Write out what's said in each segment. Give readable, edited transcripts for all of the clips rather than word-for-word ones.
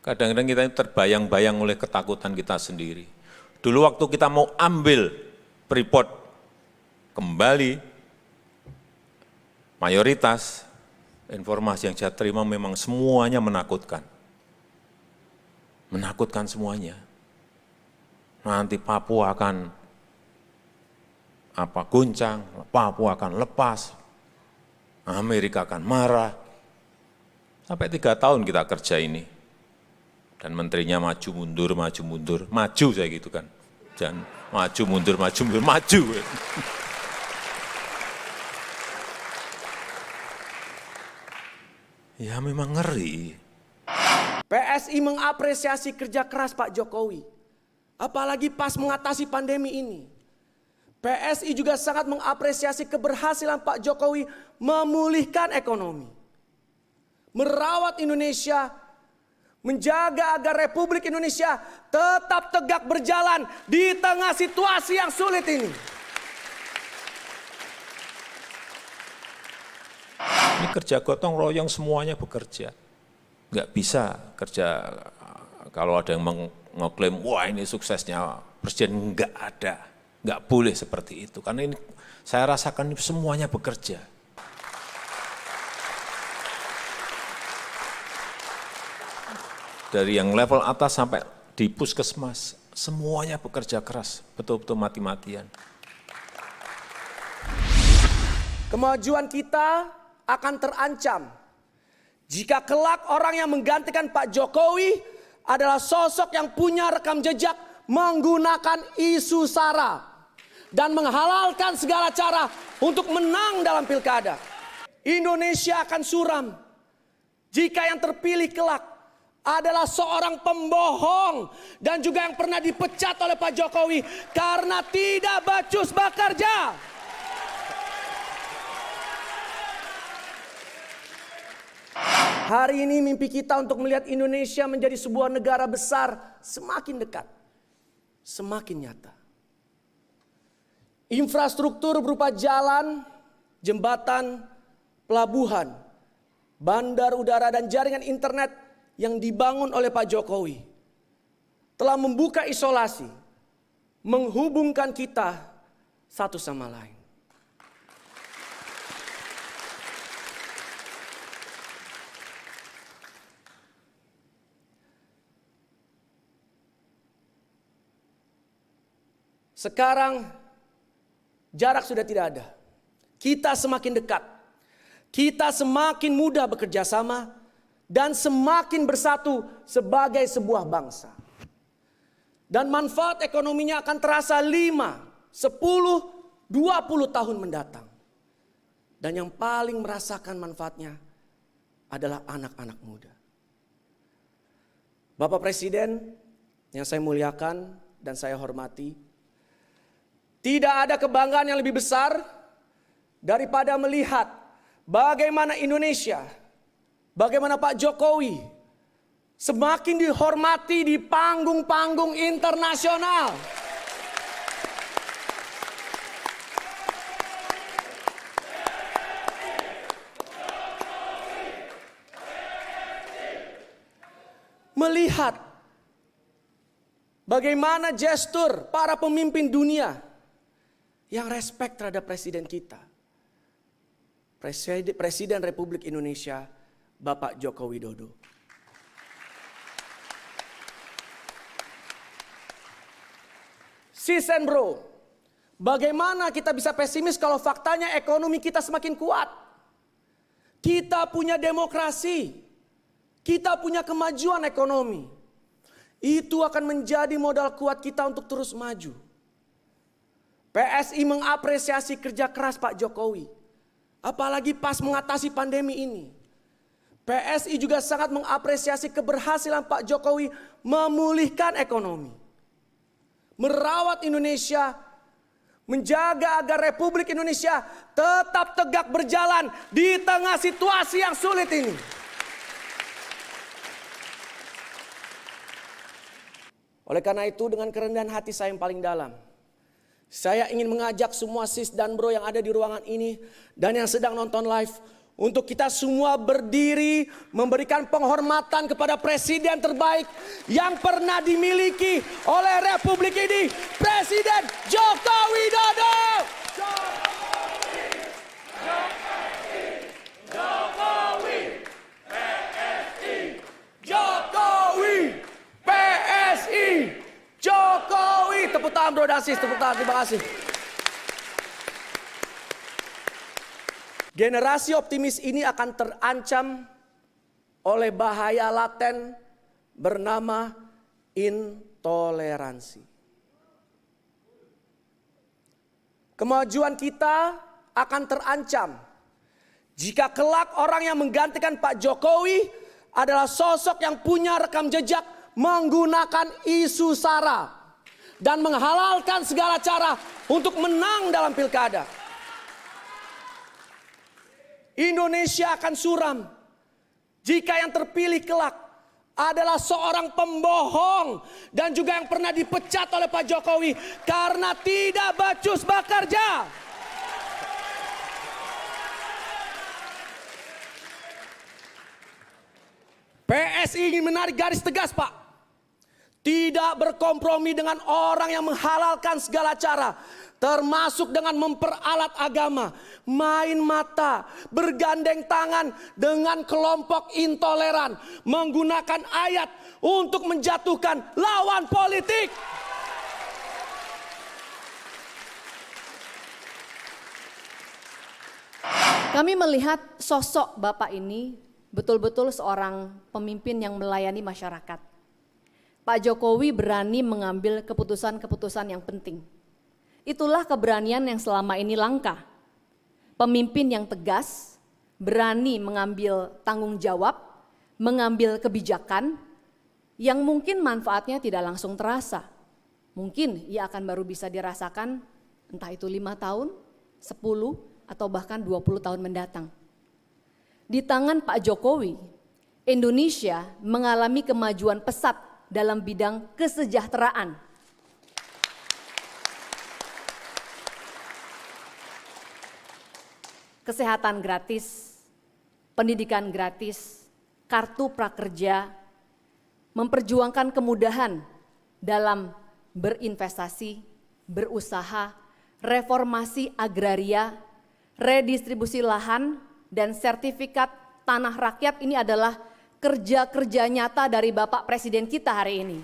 Kadang-kadang kita terbayang-bayang oleh ketakutan kita sendiri. Dulu waktu kita mau ambil Freeport kembali, mayoritas informasi yang saya terima memang semuanya menakutkan. Menakutkan semuanya. Nanti Papua akan goncang, Papua akan lepas, Amerika akan marah. Sampai 3 tahun kita kerja ini. Dan menterinya maju mundur, maju saya gitu kan. Jangan maju mundur, maju. Ya memang ngeri. PSI mengapresiasi kerja keras Pak Jokowi. Apalagi pas mengatasi pandemi ini. PSI juga sangat mengapresiasi keberhasilan Pak Jokowi memulihkan ekonomi. Merawat Indonesia, menjaga agar Republik Indonesia tetap tegak berjalan di tengah situasi yang sulit ini. Ini kerja gotong royong semuanya bekerja. Nggak bisa kerja kalau ada yang mengklaim, wah ini suksesnya Presiden, nggak ada. Nggak boleh seperti itu. Karena ini saya rasakan semuanya bekerja. Dari yang level atas sampai di puskesmas, semuanya bekerja keras, betul-betul mati-matian. Kemajuan kita akan terancam jika kelak orang yang menggantikan Pak Jokowi adalah sosok yang punya rekam jejak menggunakan isu SARA dan menghalalkan segala cara untuk menang dalam pilkada. Indonesia akan suram jika yang terpilih kelak adalah seorang pembohong dan juga yang pernah dipecat oleh Pak Jokowi karena tidak becus bekerja. Hari ini mimpi kita untuk melihat Indonesia menjadi sebuah negara besar semakin dekat, semakin nyata. Infrastruktur berupa jalan, jembatan, pelabuhan, bandar udara dan jaringan internet yang dibangun oleh Pak Jokowi telah membuka isolasi, menghubungkan kita satu sama lain. Sekarang jarak sudah tidak ada. Kita semakin dekat. Kita semakin mudah bekerja sama dan semakin bersatu sebagai sebuah bangsa. Dan manfaat ekonominya akan terasa 5, 10, 20 tahun mendatang. Dan yang paling merasakan manfaatnya adalah anak-anak muda. Bapak Presiden yang saya muliakan dan saya hormati, tidak ada kebanggaan yang lebih besar daripada melihat bagaimana Indonesia, bagaimana Pak Jokowi semakin dihormati di panggung-panggung internasional. Melihat bagaimana gestur para pemimpin dunia yang respect terhadap presiden kita. Presiden Republik Indonesia, Bapak Joko Widodo. Sis and bro, bagaimana kita bisa pesimis kalau faktanya ekonomi kita semakin kuat? Kita punya demokrasi, kita punya kemajuan ekonomi. Itu akan menjadi modal kuat kita untuk terus maju. PSI mengapresiasi kerja keras Pak Jokowi. Apalagi pas mengatasi pandemi ini. PSI juga sangat mengapresiasi keberhasilan Pak Jokowi memulihkan ekonomi. Merawat Indonesia, menjaga agar Republik Indonesia tetap tegak berjalan di tengah situasi yang sulit ini. Oleh karena itu dengan kerendahan hati saya yang paling dalam, saya ingin mengajak semua sis dan bro yang ada di ruangan ini dan yang sedang nonton live untuk kita semua berdiri memberikan penghormatan kepada presiden terbaik yang pernah dimiliki oleh Republik ini, Presiden Joko Widodo. Jokowi, PSI, Jokowi. Tepuk tangan bro Dasis, tepuk tangan, terima kasih. Generasi optimis ini akan terancam oleh bahaya laten bernama intoleransi. Kemajuan kita akan terancam jika kelak orang yang menggantikan Pak Jokowi adalah sosok yang punya rekam jejak menggunakan isu SARA dan menghalalkan segala cara untuk menang dalam pilkada. Indonesia akan suram jika yang terpilih kelak adalah seorang pembohong dan juga yang pernah dipecat oleh Pak Jokowi karena tidak becus bekerja. PSI ingin menarik garis tegas, Pak. Tidak berkompromi dengan orang yang menghalalkan segala cara, termasuk dengan memperalat agama, main mata, bergandeng tangan dengan kelompok intoleran, menggunakan ayat untuk menjatuhkan lawan politik. Kami melihat sosok Bapak ini betul-betul seorang pemimpin yang melayani masyarakat. Pak Jokowi berani mengambil keputusan-keputusan yang penting. Itulah keberanian yang selama ini langka. Pemimpin yang tegas, berani mengambil tanggung jawab, mengambil kebijakan yang mungkin manfaatnya tidak langsung terasa. Mungkin ia akan baru bisa dirasakan entah itu 5 tahun, 10, atau bahkan 20 tahun mendatang. Di tangan Pak Jokowi, Indonesia mengalami kemajuan pesat dalam bidang kesejahteraan. Kesehatan gratis, pendidikan gratis, kartu prakerja, memperjuangkan kemudahan dalam berinvestasi, berusaha, reformasi agraria, redistribusi lahan, dan sertifikat tanah rakyat. Ini adalah kerja-kerja nyata dari Bapak Presiden kita hari ini.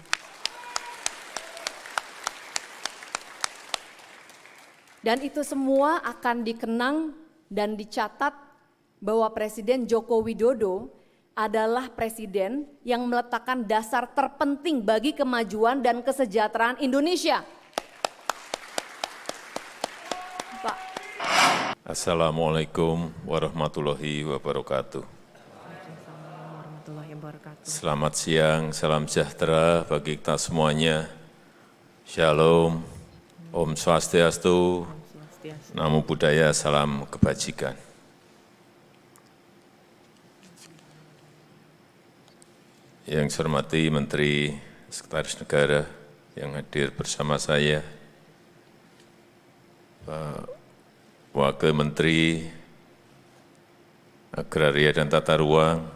Dan itu semua akan dikenang dan dicatat bahwa Presiden Joko Widodo adalah presiden yang meletakkan dasar terpenting bagi kemajuan dan kesejahteraan Indonesia. Pak. Assalamualaikum warahmatullahi wabarakatuh. Selamat siang, salam sejahtera bagi kita semuanya. Shalom, Om Swastiastu, Namo Buddhaya, salam kebajikan. Yang saya hormati Menteri Sekretaris Negara yang hadir bersama saya, Pak Wakil Menteri Agraria dan Tata Ruang,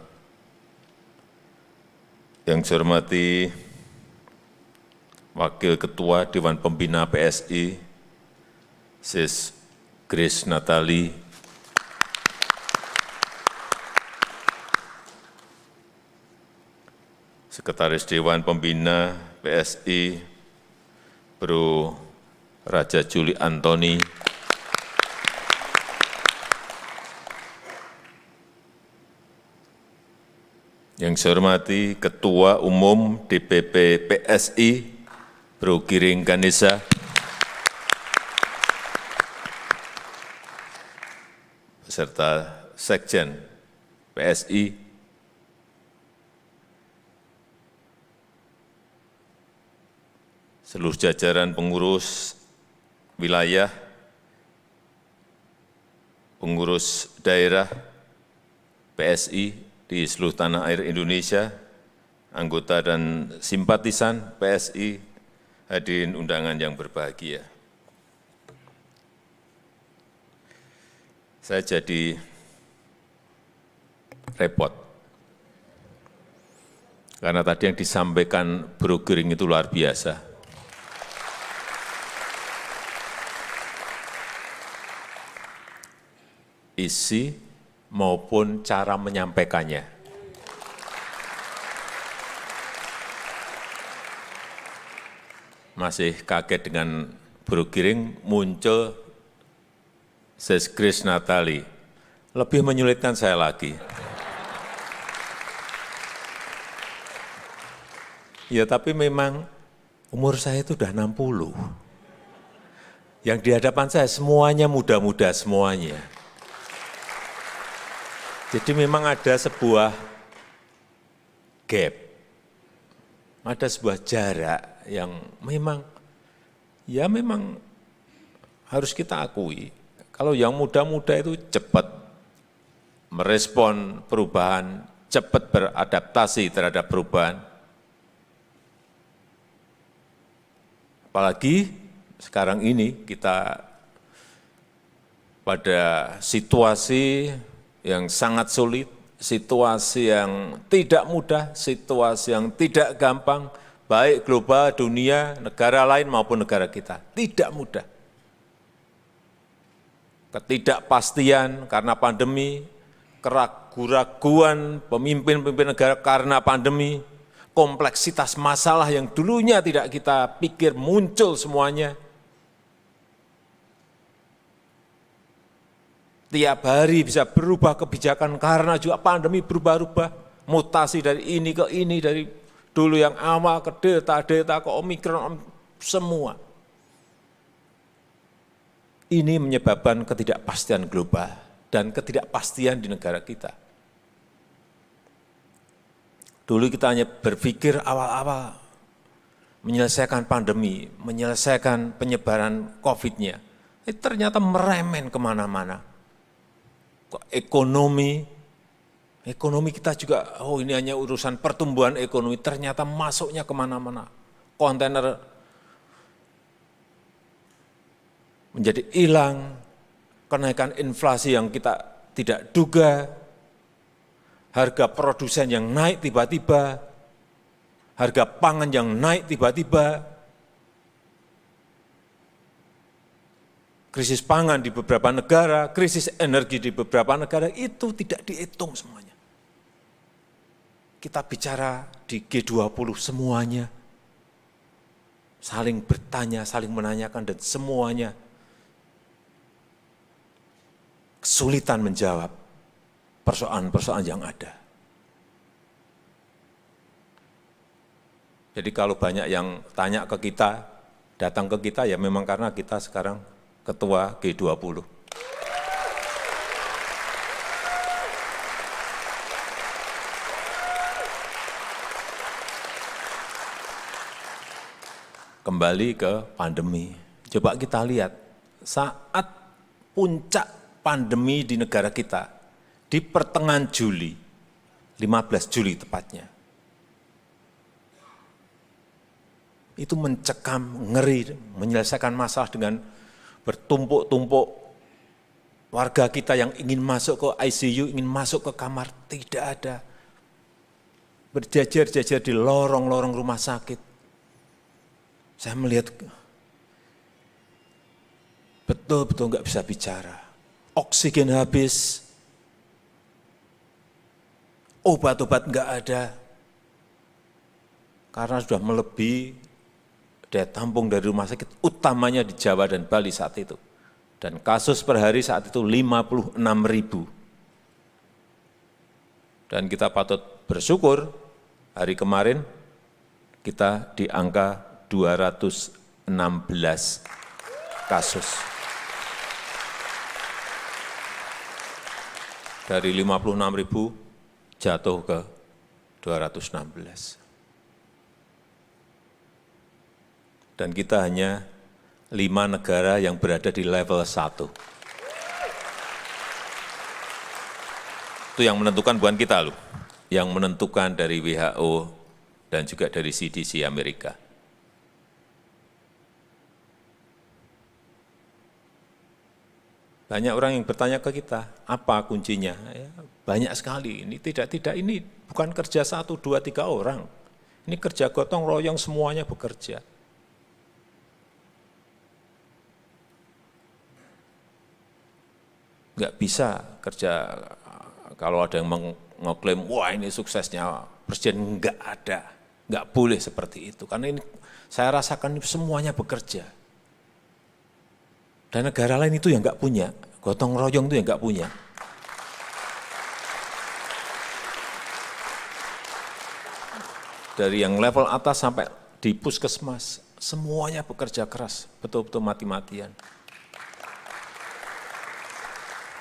yang saya hormati Wakil Ketua Dewan Pembina PSI, Sis Grace Natali, Sekretaris Dewan Pembina PSI, Bro Raja Juli Antoni, yang saya hormati Ketua Umum DPP PSI, Bro Giring Ganesa, beserta Sekjen PSI, seluruh jajaran pengurus wilayah, pengurus daerah PSI, di seluruh tanah air Indonesia, anggota dan simpatisan PSI, hadirin undangan yang berbahagia. Saya jadi repot. Karena tadi yang disampaikan Bro Giring itu luar biasa. Isi maupun cara menyampaikannya. Masih kaget dengan Bro Giring muncul Sis Grace Natali. Lebih menyulitkan saya lagi. Ya tapi memang umur saya itu sudah 60. Yang di hadapan saya semuanya muda-muda semuanya. Jadi memang ada sebuah gap, ada sebuah jarak yang memang, ya memang harus kita akui. Kalau yang muda-muda itu cepat merespon perubahan, cepat beradaptasi terhadap perubahan. Apalagi sekarang ini kita pada situasi yang sangat sulit, situasi yang tidak mudah, situasi yang tidak gampang, baik global, dunia, negara lain maupun negara kita. Tidak mudah. Ketidakpastian karena pandemi, keraguan-raguan pemimpin-pemimpin negara karena pandemi, kompleksitas masalah yang dulunya tidak kita pikir muncul semuanya. Tiap hari bisa berubah kebijakan karena juga pandemi berubah-ubah. Mutasi dari ini ke ini, dari dulu yang awal ke delta, delta ke omikron, semua. Ini menyebabkan ketidakpastian global dan ketidakpastian di negara kita. Dulu kita hanya berpikir awal-awal menyelesaikan pandemi, menyelesaikan penyebaran COVID-nya. Ternyata meremen kemana-mana. Ekonomi kita juga, oh ini hanya urusan pertumbuhan ekonomi, ternyata masuknya kemana-mana. Kontainer menjadi hilang, kenaikan inflasi yang kita tidak duga, harga produsen yang naik tiba-tiba, harga pangan yang naik tiba-tiba, krisis pangan di beberapa negara, krisis energi di beberapa negara, itu tidak dihitung semuanya. Kita bicara di G20 semuanya, saling bertanya, saling menanyakan, dan semuanya kesulitan menjawab persoalan-persoalan yang ada. Jadi kalau banyak yang tanya ke kita, datang ke kita, ya memang karena kita sekarang ketua G20. Kembali ke pandemi. Coba kita lihat, saat puncak pandemi di negara kita, di pertengahan Juli, 15 Juli tepatnya, itu mencekam, ngeri, menyelesaikan masalah dengan bertumpuk-tumpuk warga kita yang ingin masuk ke ICU, ingin masuk ke kamar, tidak ada. Berjajar-jajar di lorong-lorong rumah sakit. Saya melihat betul-betul nggak bisa bicara. Oksigen habis, obat-obat nggak ada, karena sudah melebihi daya tampung dari rumah sakit, utamanya di Jawa dan Bali saat itu. Dan kasus per hari saat itu 56.000. Dan kita patut bersyukur, hari kemarin kita di angka 216 kasus. Dari 56.000 jatuh ke 216. Dan kita hanya 5 negara yang berada di level 1. Itu yang menentukan bukan kita loh, yang menentukan dari WHO dan juga dari CDC Amerika. Banyak orang yang bertanya ke kita, apa kuncinya? Ya, banyak sekali. Ini tidak ini bukan kerja 1, 2, 3 orang. Ini kerja gotong royong semuanya bekerja. Nggak bisa kerja kalau ada yang mengklaim, wah ini suksesnya presiden, nggak ada. Nggak boleh seperti itu. Karena ini saya rasakan semuanya bekerja. Dan negara lain itu yang nggak punya, gotong royong itu yang nggak punya. Dari yang level atas sampai di puskesmas, semuanya bekerja keras, betul-betul mati-matian.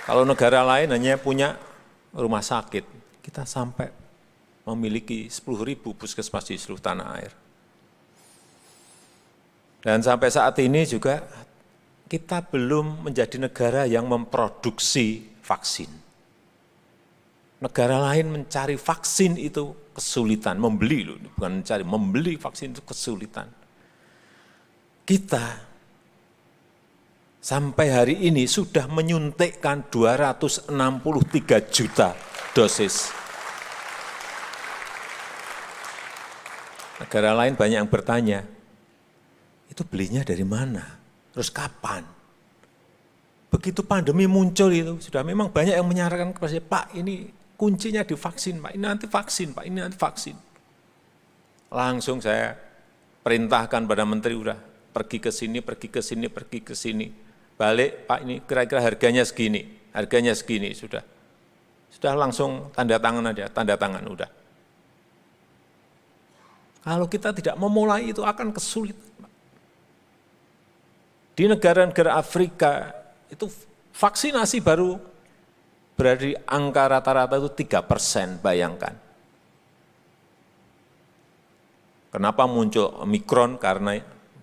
Kalau negara lain hanya punya rumah sakit, kita sampai memiliki 10.000 puskesmas di seluruh tanah air. Dan sampai saat ini juga kita belum menjadi negara yang memproduksi vaksin. Negara lain mencari vaksin itu kesulitan, membeli loh, bukan mencari, membeli vaksin itu kesulitan. Kita sampai hari ini sudah menyuntikkan 263 juta dosis. Negara lain banyak yang bertanya, itu belinya dari mana? Terus kapan? Begitu pandemi muncul itu, sudah memang banyak yang menyarankan kepada saya, Pak ini kuncinya di vaksin, Pak ini nanti vaksin, Pak ini nanti vaksin. Langsung saya perintahkan pada menteri, udah pergi ke sini, pergi ke sini, pergi ke sini. Balik, Pak ini kira-kira harganya segini, sudah. Sudah langsung tanda tangan aja, tanda tangan, udah. Kalau kita tidak memulai itu akan kesulitan. Di negara-negara Afrika itu vaksinasi baru berada di angka rata-rata itu 3%, bayangkan. Kenapa muncul Omikron? Karena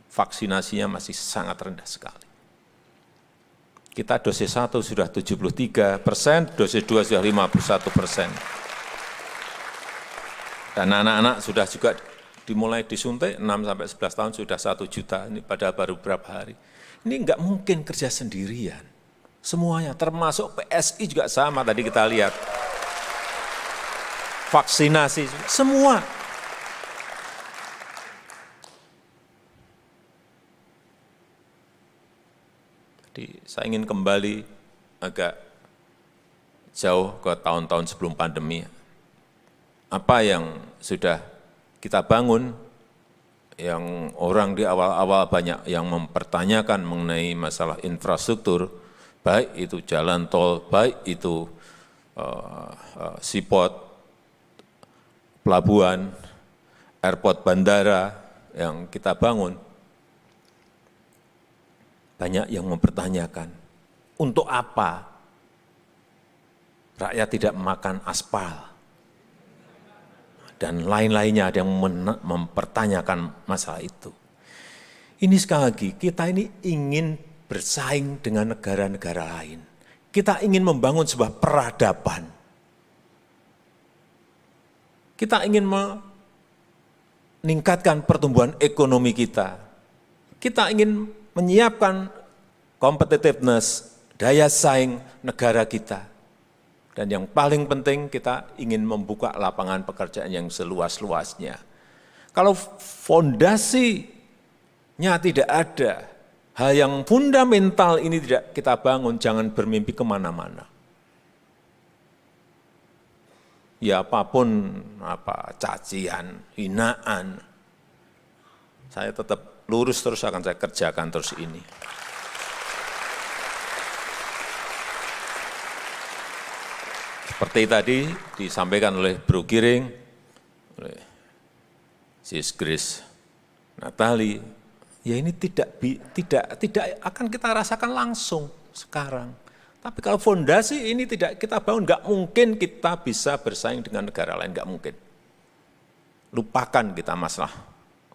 vaksinasinya masih sangat rendah sekali. Kita dosis 1 sudah 73%, dosis 2 sudah 51%. Dan anak-anak sudah juga dimulai disuntik, 6-11 tahun sudah 1 juta, ini padahal baru beberapa hari. Ini enggak mungkin kerja sendirian. Semuanya, termasuk PSI juga sama, tadi kita lihat. Vaksinasi, semua. Jadi saya ingin kembali agak jauh ke tahun-tahun sebelum pandemi. Apa yang sudah kita bangun, yang orang di awal-awal banyak yang mempertanyakan mengenai masalah infrastruktur, baik itu jalan tol, baik itu seaport, pelabuhan, airport bandara yang kita bangun, banyak yang mempertanyakan, untuk apa rakyat tidak makan aspal? Dan lain-lainnya ada yang mempertanyakan masalah itu. Ini sekali lagi, kita ini ingin bersaing dengan negara-negara lain. Kita ingin membangun sebuah peradaban. Kita ingin meningkatkan pertumbuhan ekonomi kita. Kita ingin menyiapkan competitiveness, daya saing negara kita. Dan yang paling penting kita ingin membuka lapangan pekerjaan yang seluas-luasnya. Kalau fondasinya tidak ada, hal yang fundamental ini tidak kita bangun, jangan bermimpi kemana-mana. Ya apapun, cacian, hinaan, saya tetap lurus terus akan saya kerjakan terus ini. Seperti tadi disampaikan oleh Bro Giring, oleh Sis Grace Natali, ya ini tidak akan kita rasakan langsung sekarang. Tapi kalau fondasi ini tidak kita bangun, nggak mungkin kita bisa bersaing dengan negara lain, nggak mungkin. Lupakan kita masalah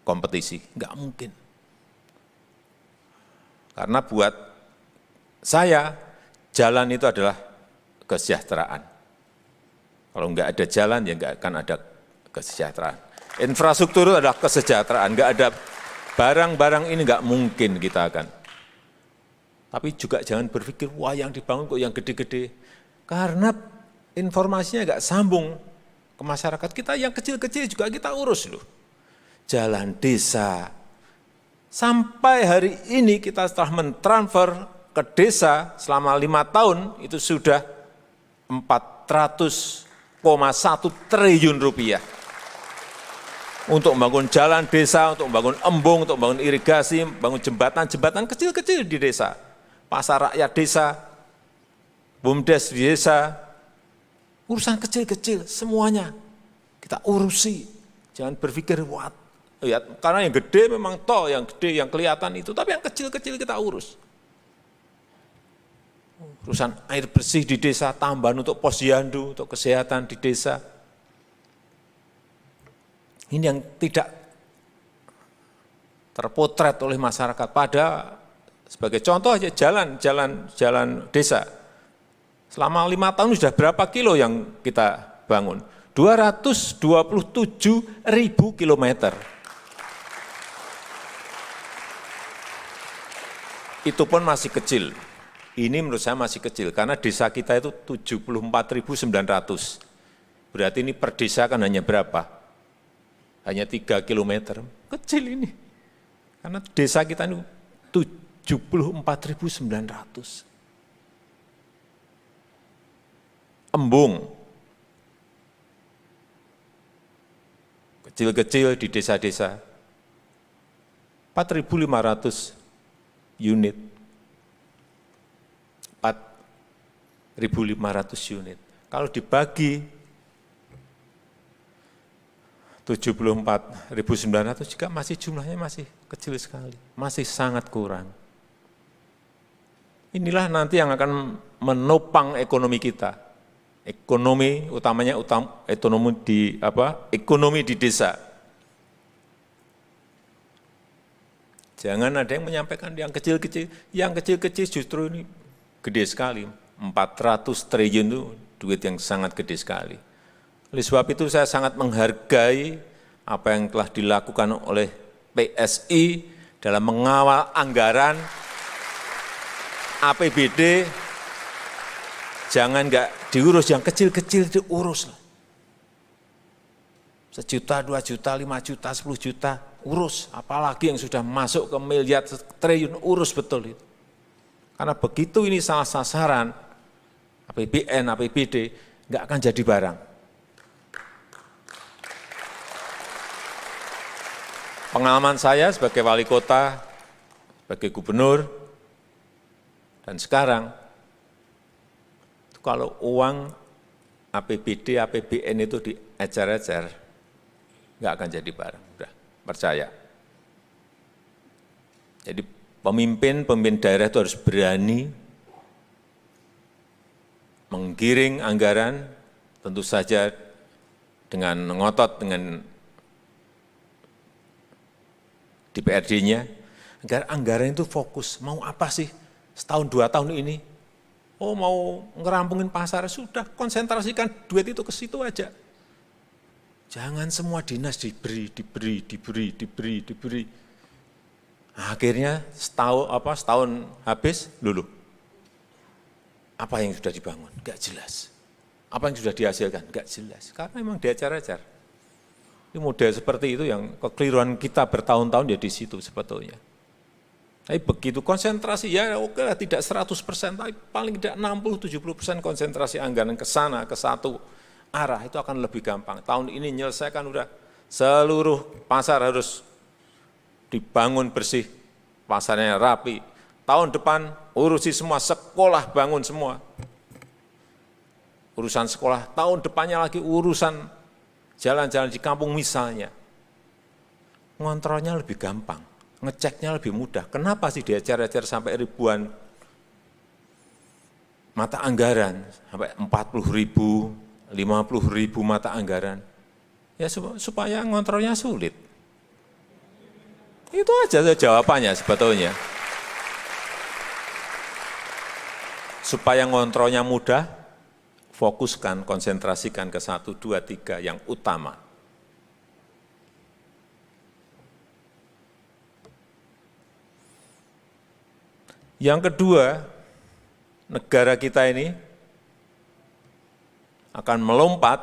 kompetisi, nggak mungkin. Karena buat saya, jalan itu adalah kesejahteraan. Kalau nggak ada jalan, ya nggak akan ada kesejahteraan. Infrastruktur adalah kesejahteraan, nggak ada barang-barang ini nggak mungkin kita akan Tapi juga jangan berpikir, wah yang dibangun kok yang gede-gede. Karena informasinya nggak sambung ke masyarakat kita, yang kecil-kecil juga kita urus loh. Jalan desa. Sampai hari ini kita setelah mentransfer ke desa selama 5 tahun, itu sudah 400,1 triliun rupiah. Untuk membangun jalan desa, untuk membangun embung, untuk membangun irigasi, membangun jembatan-jembatan kecil-kecil di desa. Pasar rakyat desa, BUMDes di desa, urusan kecil-kecil semuanya kita urusi. Jangan berpikir, wah, ya, karena yang gede memang toh, yang gede, yang kelihatan itu, tapi yang kecil-kecil kita urus. Urusan air bersih di desa, tambahan untuk posyandu, untuk kesehatan di desa. Ini yang tidak terpotret oleh masyarakat. Pada sebagai contoh aja jalan desa. Selama 5 tahun sudah berapa kilo yang kita bangun? 227.000 kilometer. Itu pun masih kecil. Ini menurut saya masih kecil, karena desa kita itu 74.900. Berarti ini per desa kan hanya berapa? Hanya 3 kilometer. Kecil ini. Karena desa kita ini 74.900. Embung. Kecil-kecil di desa-desa. 4.500 unit. 4.500 unit. Kalau dibagi 74.900 juga masih jumlahnya masih kecil sekali. Masih sangat kurang. Inilah nanti yang akan menopang ekonomi kita. Ekonomi utamanya ekonomi di desa. Jangan ada yang menyampaikan yang kecil-kecil. Yang kecil-kecil justru ini gede sekali. 400 triliun itu duit yang sangat gede sekali. Oleh sebab itu saya sangat menghargai apa yang telah dilakukan oleh PSI dalam mengawal anggaran APBD. Jangan nggak diurus, yang kecil-kecil diurus. 1 juta, 2 juta, 5 juta, 10 juta, urus. Apalagi yang sudah masuk ke miliar triliun, urus betul itu. Karena begitu ini salah sasaran, APBN, APBD, nggak akan jadi barang. Pengalaman saya sebagai wali kota, sebagai gubernur, dan sekarang, kalau uang APBD, APBN itu diecer-ecer, nggak akan jadi barang, udah percaya. Jadi pemimpin daerah itu harus berani menggiring anggaran, tentu saja dengan ngotot dengan DPRD-nya, agar anggaran itu fokus. Mau apa sih setahun 2 tahun ini? Oh, mau ngerampungin pasar, sudah konsentrasikan duit itu ke situ aja. Jangan semua dinas diberi. Akhirnya setahun habis, luluh. Apa yang sudah dibangun? Enggak jelas. Apa yang sudah dihasilkan? Enggak jelas. Karena memang diajar-ajar. Ini model seperti itu yang kekeliruan kita bertahun-tahun ya di situ sebetulnya. Tapi begitu konsentrasi, ya oke lah tidak 100%, tapi paling tidak 60-70% konsentrasi anggaran ke sana, ke satu arah, itu akan lebih gampang. Tahun ini menyelesaikan udah seluruh pasar harus dibangun bersih, pasarnya rapi. Tahun depan urusi semua, sekolah bangun semua. Urusan sekolah, tahun depannya lagi urusan jalan-jalan di kampung misalnya. Ngontrolnya lebih gampang, ngeceknya lebih mudah. Kenapa sih diajar-ajar sampai ribuan mata anggaran, sampai 40.000, 50.000 mata anggaran? Ya supaya ngontrolnya sulit. Itu aja jawabannya sebetulnya. Supaya ngontrolnya mudah, fokuskan, konsentrasikan ke 1, 2, 3 yang utama. Yang kedua, negara kita ini akan melompat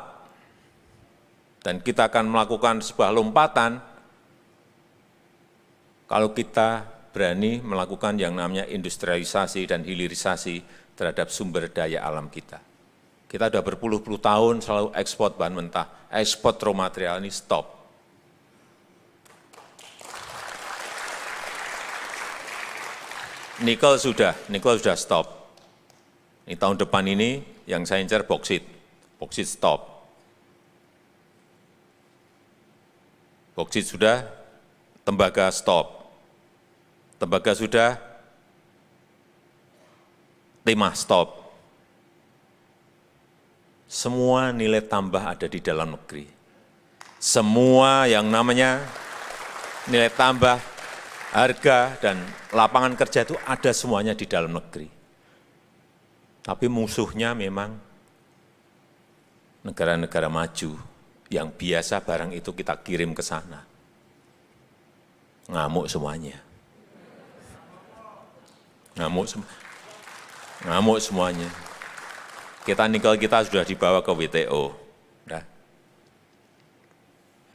dan kita akan melakukan sebuah lompatan kalau kita berani melakukan yang namanya industrialisasi dan hilirisasi terhadap sumber daya alam kita. Kita sudah berpuluh-puluh tahun selalu ekspor bahan mentah, ekspor raw material ini stop. Nikel sudah stop. Ini tahun depan ini yang saya incar boksit stop. Boksit sudah, tembaga stop. Tembaga sudah, timah stop. Semua nilai tambah ada di dalam negeri. Semua yang namanya nilai tambah, harga, dan lapangan kerja itu ada semuanya di dalam negeri. Tapi musuhnya memang negara-negara maju yang biasa barang itu kita kirim ke sana. Ngamuk semuanya. Ngamuk semuanya. Nikel kita sudah dibawa ke WTO. Udah.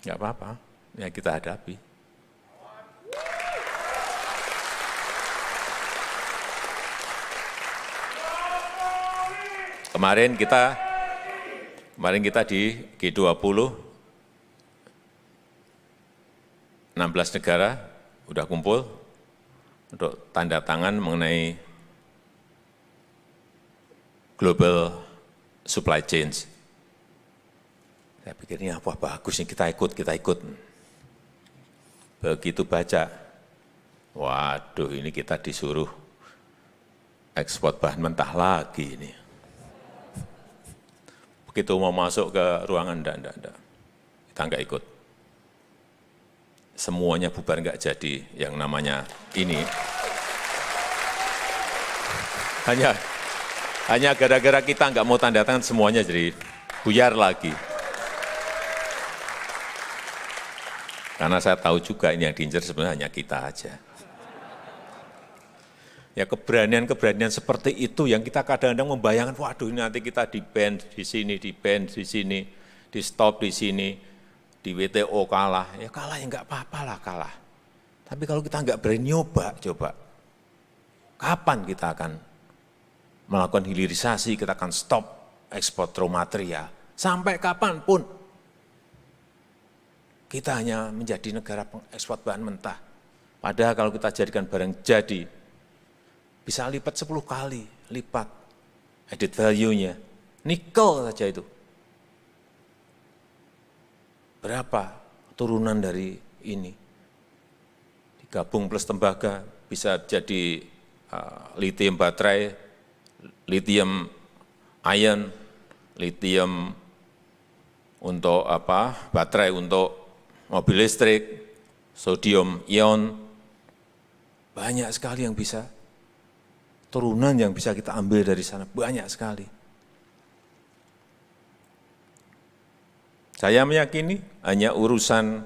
Nggak apa-apa, ya kita hadapi. Kemarin kita di G20, 16 negara udah kumpul untuk tanda tangan mengenai global supply chain. Saya pikir ini apa bagus nih kita ikut. Begitu baca, waduh ini kita disuruh ekspor bahan mentah lagi ini. Begitu mau masuk ke ruangan, enggak. Kita enggak ikut. Semuanya bubar enggak jadi yang namanya ini. Hanya gara-gara kita enggak mau tanda tangan semuanya jadi buyar lagi. Karena saya tahu juga ini yang diincar sebenarnya hanya kita aja. Ya keberanian seperti itu yang kita kadang-kadang membayangkan, waduh ini nanti kita di-ban di sini, di-stop di sini, di WTO kalah. Ya kalah ya enggak apa-apa lah kalah. Tapi kalau kita enggak berani nyoba, coba. Kapan kita akan melakukan hilirisasi, kita akan stop ekspor raw material. Sampai kapanpun. Kita hanya menjadi negara pengekspor bahan mentah. Padahal kalau kita jadikan barang jadi, bisa lipat 10 kali, lipat added value-nya. Nikel saja itu. Berapa turunan dari ini? Digabung plus tembaga, bisa jadi lithium baterai, lithium ion, lithium untuk baterai untuk mobil listrik, sodium ion, banyak sekali yang bisa. Turunan yang bisa kita ambil dari sana banyak sekali. Saya meyakini hanya urusan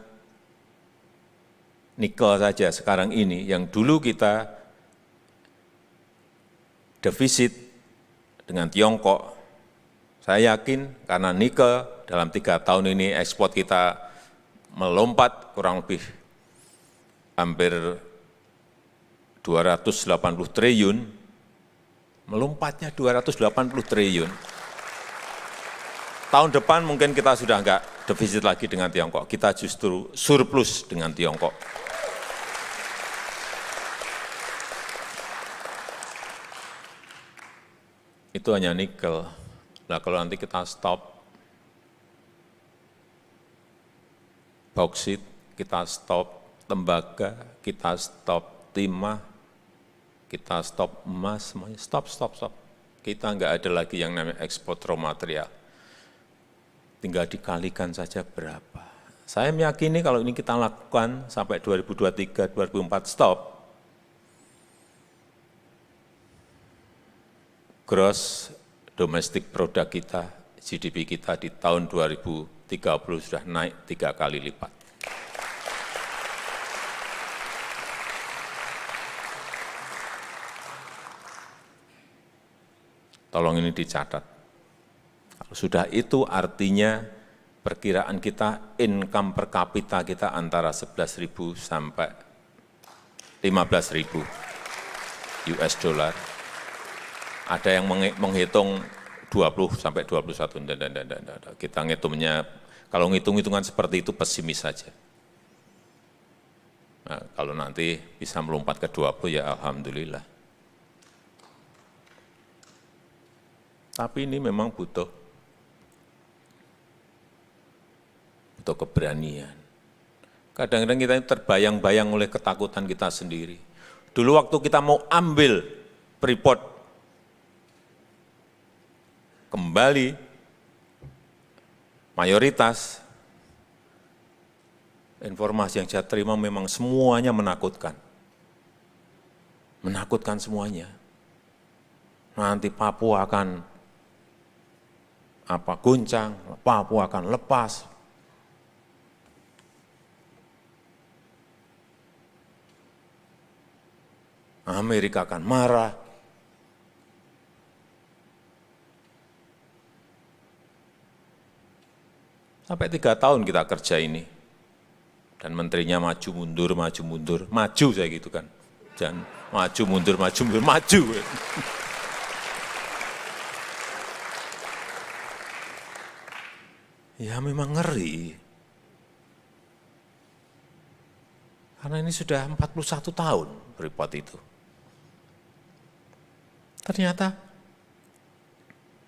nikel saja sekarang ini yang dulu kita defisit dengan Tiongkok. Saya yakin karena nikel dalam 3 tahun ini ekspor kita melompat kurang lebih hampir 280 triliun. Melompatnya 280 triliun. Tahun depan mungkin kita sudah enggak defisit lagi dengan Tiongkok, kita justru surplus dengan Tiongkok. Itu hanya nikel. Nah kalau nanti kita stop bauksit, kita stop tembaga, kita stop timah, kita stop emas, semuanya stop. Kita enggak ada lagi yang namanya ekspor raw material. Tinggal dikalikan saja berapa. Saya meyakini kalau ini kita lakukan sampai 2023, 2024 stop, gross domestic product kita, GDP kita di tahun 2030 sudah naik 3 kali lipat. Tolong ini dicatat. Kalau sudah itu artinya perkiraan kita income per kapita kita antara 11.000 sampai 15.000 US dollar. Ada yang menghitung 20 sampai 21, kita ngitungnya, kalau ngitung-hitungan seperti itu pesimis saja. Nah, kalau nanti bisa melompat ke 20 ya alhamdulillah. Tapi ini memang butuh keberanian. Kadang-kadang kita terbayang-bayang oleh ketakutan kita sendiri. Dulu waktu kita mau ambil Freeport kembali mayoritas, informasi yang saya terima memang semuanya menakutkan. Menakutkan semuanya. Nanti Papua akan goncang, Papua akan lepas. Amerika akan marah. Sampai 3 tahun kita kerja ini. Dan menterinya maju mundur, maju saya gitu kan. Dan maju mundur, maju. Ya memang ngeri. Karena ini sudah 41 tahun Freeport itu. Ternyata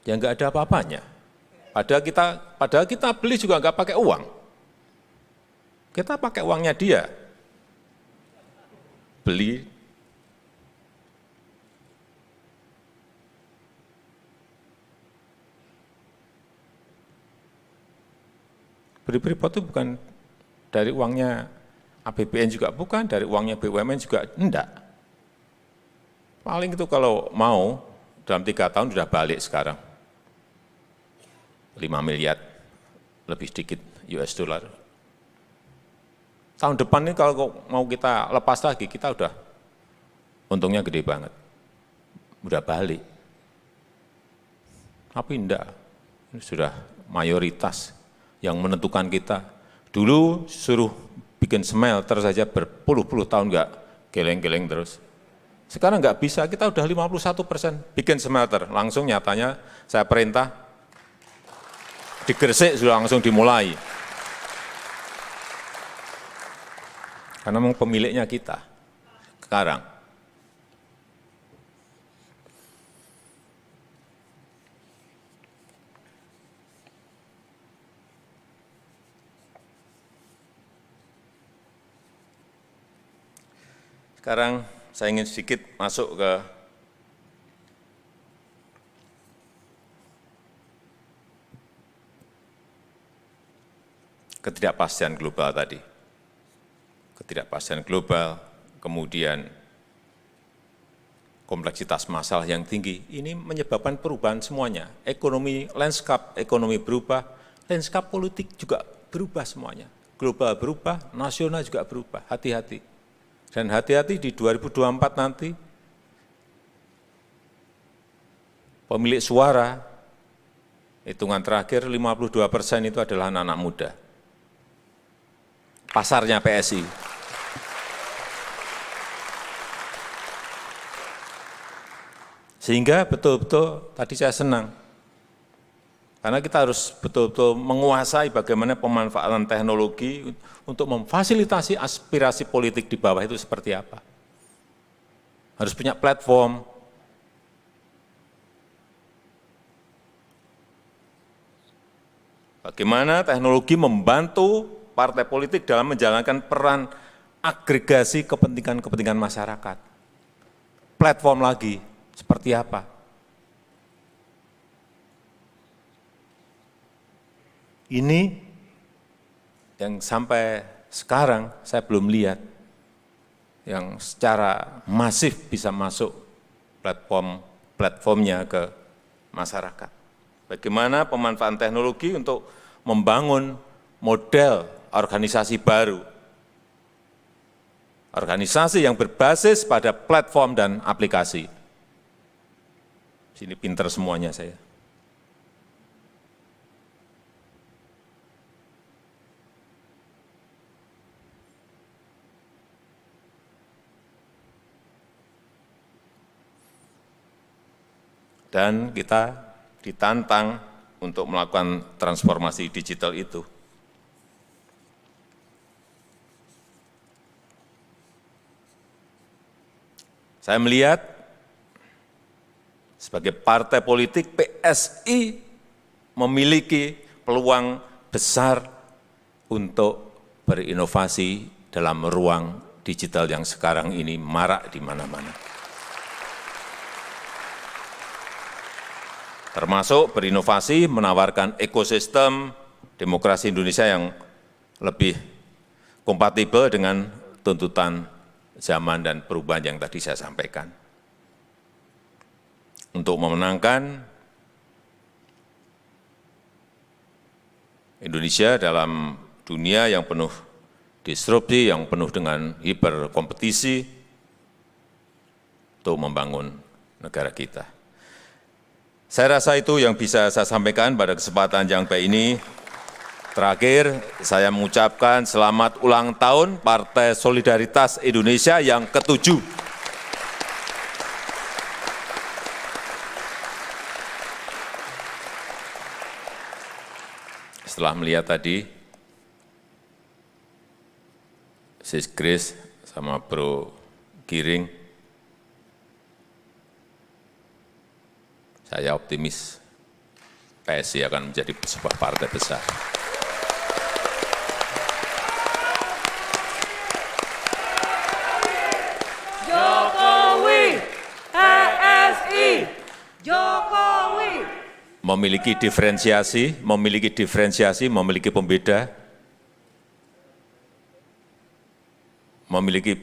ya nggak ada apa-apanya. Padahal kita beli juga nggak pakai uang. Kita pakai uangnya dia. Beli. Beli Freeport itu bukan dari uangnya APBN juga bukan, dari uangnya BUMN juga enggak. Paling itu kalau mau, dalam 3 tahun sudah balik sekarang. 5 miliar, lebih sedikit US dollar. Tahun depan ini kalau mau kita lepas lagi, kita udah untungnya gede banget. Udah balik. Tapi enggak, ini sudah mayoritas yang menentukan kita. Dulu suruh bikin smelter saja berpuluh-puluh tahun enggak geleng-geleng terus. Sekarang enggak bisa, kita udah 51% bikin smelter. Langsung nyatanya saya perintah, di Gresik sudah langsung dimulai. Karena memang pemiliknya kita sekarang. Sekarang saya ingin sedikit masuk ke ketidakpastian global tadi. Ketidakpastian global, kemudian kompleksitas masalah yang tinggi, ini menyebabkan perubahan semuanya. Ekonomi, landscape ekonomi berubah, landscape politik juga berubah semuanya. Global berubah, nasional juga berubah, hati-hati. Dan hati-hati di 2024 nanti, pemilik suara, hitungan terakhir 52% itu adalah anak-anak muda. Pasarnya PSI. Sehingga betul-betul tadi saya senang. Karena kita harus betul-betul menguasai bagaimana pemanfaatan teknologi untuk memfasilitasi aspirasi politik di bawah itu seperti apa. Harus punya platform. Bagaimana teknologi membantu partai politik dalam menjalankan peran agregasi kepentingan-kepentingan masyarakat. Platform lagi, seperti apa? Ini yang sampai sekarang saya belum lihat, yang secara masif bisa masuk platformnya ke masyarakat. Bagaimana pemanfaatan teknologi untuk membangun model organisasi baru. Organisasi yang berbasis pada platform dan aplikasi. Sini pinter semuanya saya. Dan kita ditantang untuk melakukan transformasi digital itu. Saya melihat sebagai partai politik PSI memiliki peluang besar untuk berinovasi dalam ruang digital yang sekarang ini marak di mana-mana. Termasuk berinovasi menawarkan ekosistem demokrasi Indonesia yang lebih kompatibel dengan tuntutan zaman dan perubahan yang tadi saya sampaikan. Untuk memenangkan Indonesia dalam dunia yang penuh disrupsi, yang penuh dengan hiperkompetisi, untuk membangun negara kita. Saya rasa itu yang bisa saya sampaikan pada kesempatan yang baik ini. Terakhir, saya mengucapkan selamat ulang tahun Partai Solidaritas Indonesia yang ke-7. Setelah melihat tadi, Sis Grace sama Bro Giring, saya optimis PSI akan menjadi sebuah partai besar. Jokowi, PSI, Jokowi. Memiliki diferensiasi, memiliki pembeda, memiliki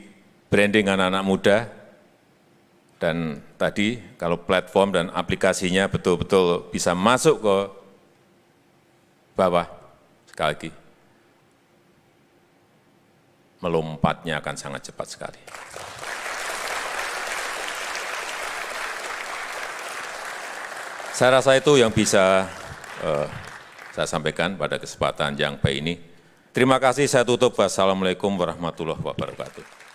branding anak-anak muda, dan tadi kalau platform dan aplikasinya betul-betul bisa masuk ke bawah, sekali lagi, melompatnya akan sangat cepat sekali. Saya rasa itu yang bisa saya sampaikan pada kesempatan yang baik ini. Terima kasih, saya tutup. Wassalamualaikum warahmatullahi wabarakatuh.